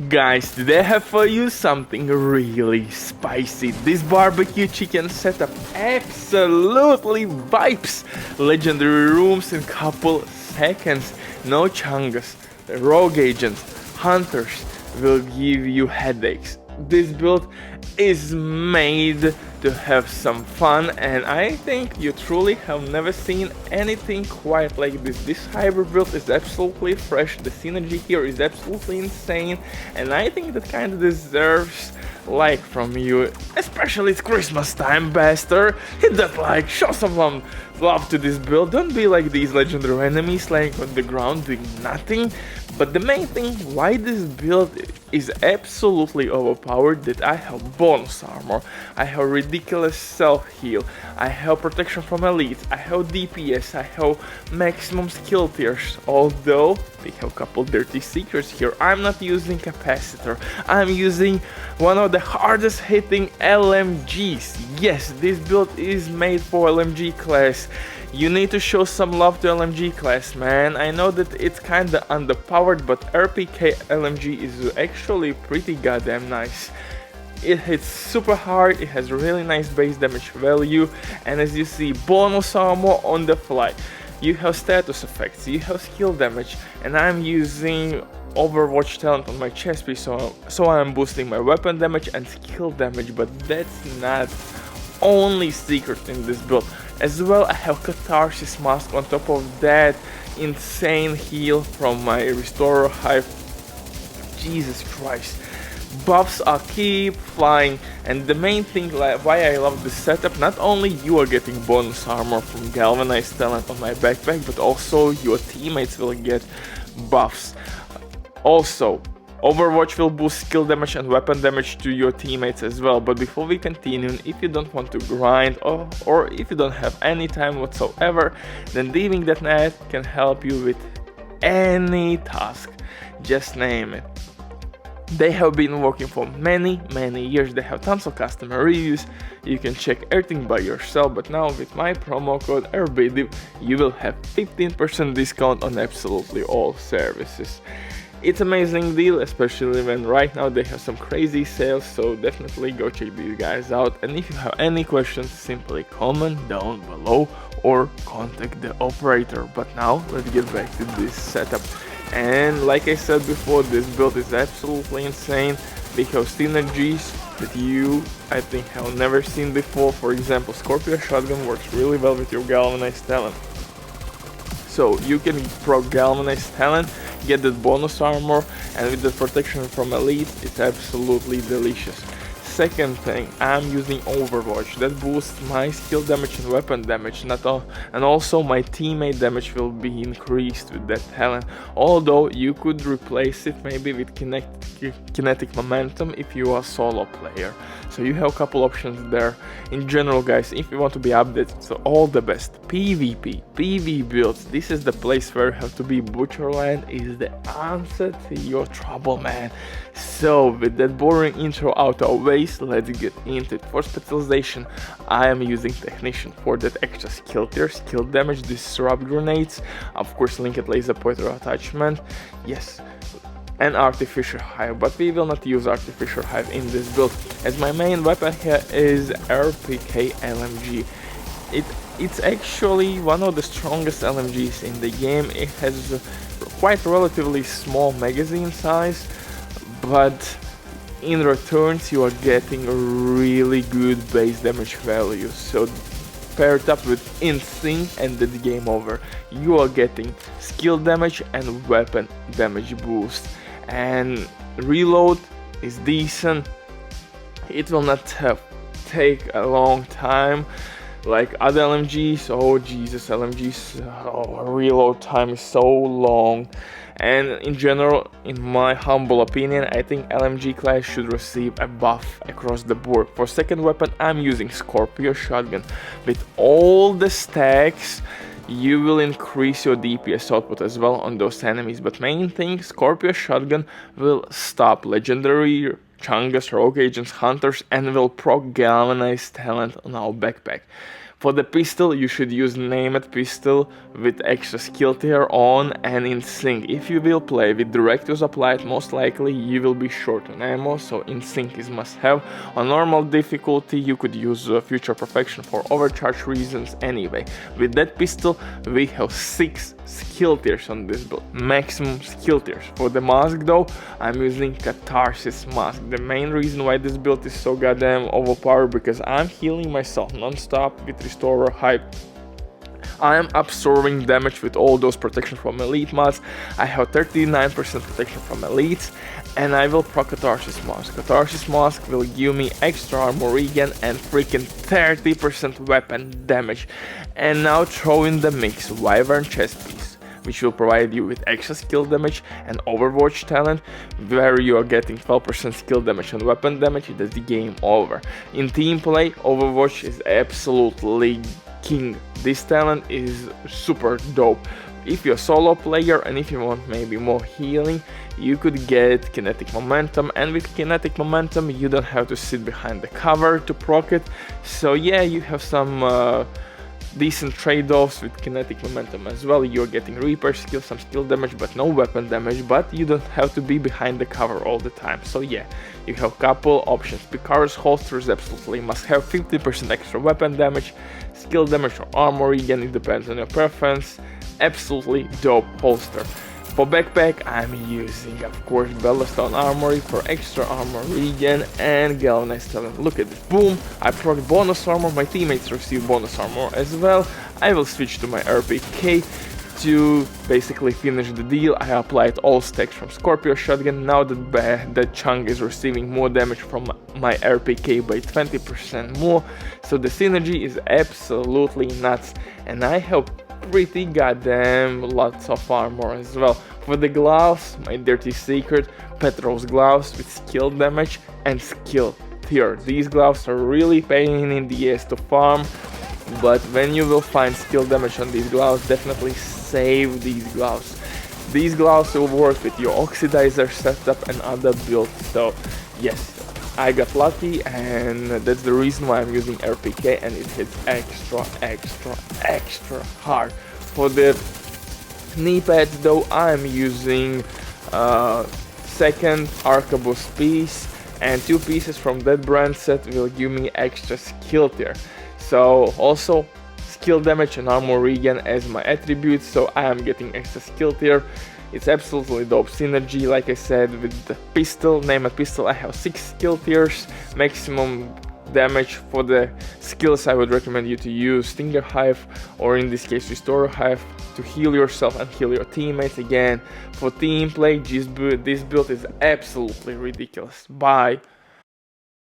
Guys, today I have for you something really spicy. This barbecue chicken setup absolutely vibes. Legendary rooms in couple seconds. No chungus, rogue agents, hunters will give you headaches. This build is made to have some fun, and I think you truly have never seen anything quite like this. This hybrid build is absolutely fresh, the synergy here is absolutely insane, and I think that kind of deserves like from you, especially it's Christmas time, bastard. Hit that like, show some love to this build. Don't be like these legendary enemies laying on the ground doing nothing. But the main thing why this build is absolutely overpowered, that I have bonus armor, I have ridiculous self-heal, I have protection from elites, I have DPS, I have maximum skill tiers, although we have a couple dirty secrets here. I'm not using capacitor, I'm using one of the hardest hitting LMGs. Yes, this build is made for LMG class. You need to show some love to LMG class, man. I know that it's kinda underpowered, but RPK LMG is actually pretty goddamn nice. It hits super hard, it has really nice base damage value, and as you see, bonus armor on the fly. You have status effects, you have skill damage, and I'm using Overwatch talent on my chest piece, so I'm boosting my weapon damage and skill damage, but that's not only secret in this build. As well, I have Catharsis mask on top of that insane heal from my Restorer Hive. Jesus Christ. Buffs are keep flying, and the main thing why I love this setup, not only you are getting bonus armor from galvanized talent on my backpack, but also your teammates will get buffs. Also, Overwatch will boost skill damage and weapon damage to your teammates as well. But before we continue, if you don't want to grind or if you don't have any time whatsoever, then leaving that net can help you with any task, just name it. They have been working for many years, they have tons of customer reviews, you can check everything by yourself, but now with my promo code RBDIV you will have 15% discount on absolutely all services. It's an amazing deal, especially when right now they have some crazy sales, so definitely go check these guys out. And if you have any questions, simply comment down below or contact the operator. But now let's get back to this setup. And like I said before, this build is absolutely insane because synergies that you, I think, have never seen before. For example, Scorpio Shotgun works really well with your galvanized talent. So you can proc galvanized talent, get that bonus armor, and with the protection from elite, it's absolutely delicious. Second thing, I'm using Overwatch, that boosts my skill damage and weapon damage, and also my teammate damage will be increased with that talent, although you could replace it maybe with kinetic momentum if you are a solo player. So you have a couple options there. In general, guys, if you want to be updated, so all the best PvP, PV builds, this is the place where you have to be. Butcherland is the answer to your trouble, man. So with that boring intro out of way, let's get into it. For specialization, I am using Technician for that extra skill tier, skill damage, disrupt grenades, of course linked laser pointer attachment, yes, and artificial hive, but we will not use artificial hive in this build, as my main weapon here is RPK LMG. It's actually one of the strongest LMGs in the game. It has quite relatively small magazine size, but in returns you are getting really good base damage value. So paired up with instinct and the game over, you are getting skill damage and weapon damage boost, and reload is decent. It will not take a long time like other LMGs. Oh Jesus, LMGs, reload time is so long. And in general, in my humble opinion, I think LMG class should receive a buff across the board. For second weapon, I'm using Scorpio Shotgun. With all the stacks, you will increase your DPS output as well on those enemies. But main thing, Scorpio Shotgun will stop legendary Chungus, rogue agents, hunters, and will proc galvanized talent on our backpack. For the pistol, you should use named pistol with extra skill tier on and in sync. If you will play with direct use applied, most likely you will be short on ammo, so in sync is must have. On normal difficulty, you could use future perfection for overcharge reasons anyway. With that pistol, we have 6 skill tiers on this build, maximum skill tiers. For the mask though, I'm using Catharsis mask. The main reason why this build is so goddamn overpowered, because I'm healing myself non-stop with Restorer Hype. I am absorbing damage with all those protection from elite mods. I have 39% protection from elites, and I will proc Catharsis mask. Catharsis mask will give me extra armor regen and freaking 30% weapon damage. And now throw in the mix Wyvern chest piece, which will provide you with extra skill damage and Overwatch talent, where you are getting 12% skill damage and weapon damage. That's the game over. In team play, Overwatch is absolutely king. This talent is super dope. If you're a solo player and if you want maybe more healing, you could get kinetic momentum, and with kinetic momentum you don't have to sit behind the cover to proc it. So yeah, you have some decent trade-offs with kinetic momentum as well. You're getting reaper skill, some skill damage, but no weapon damage, but you don't have to be behind the cover all the time. So yeah, you have couple options. Picaro's holsters absolutely must have 50% extra weapon damage, skill damage or armor regen, it depends on your preference. Absolutely dope holster. For backpack, I'm using, of course, Bellastone Armory for extra armor regen and galvanized talent. Look at this, boom, I proc bonus armor, my teammates receive bonus armor as well. I will switch to my RPK to basically finish the deal. I applied all stacks from Scorpio shotgun. Now that chunk is receiving more damage from my RPK by 20% more, so the synergy is absolutely nuts, and I have pretty goddamn lots of armor as well. For the gloves, my dirty secret, Petrov's gloves with skill damage and skill tier. These gloves are really pain in the ass to farm, but when you will find skill damage on these gloves, definitely save these gloves. These gloves will work with your oxidizer setup and other builds. So yes, I got lucky, and that's the reason why I'm using RPK, and it hits extra hard. For the knee pads though, I'm using second arquebus piece, and 2 pieces from that brand set will give me extra skill tier. So also skill damage and armor regen as my attributes, so I am getting extra skill tier. It's absolutely dope synergy. Like I said, with the pistol, name a pistol, I have 6 skill tiers, maximum damage. For the skills, I would recommend you to use Stinger Hive, or in this case Restore Hive, to heal yourself and heal your teammates. Again, for team play, this build is absolutely ridiculous. Bye.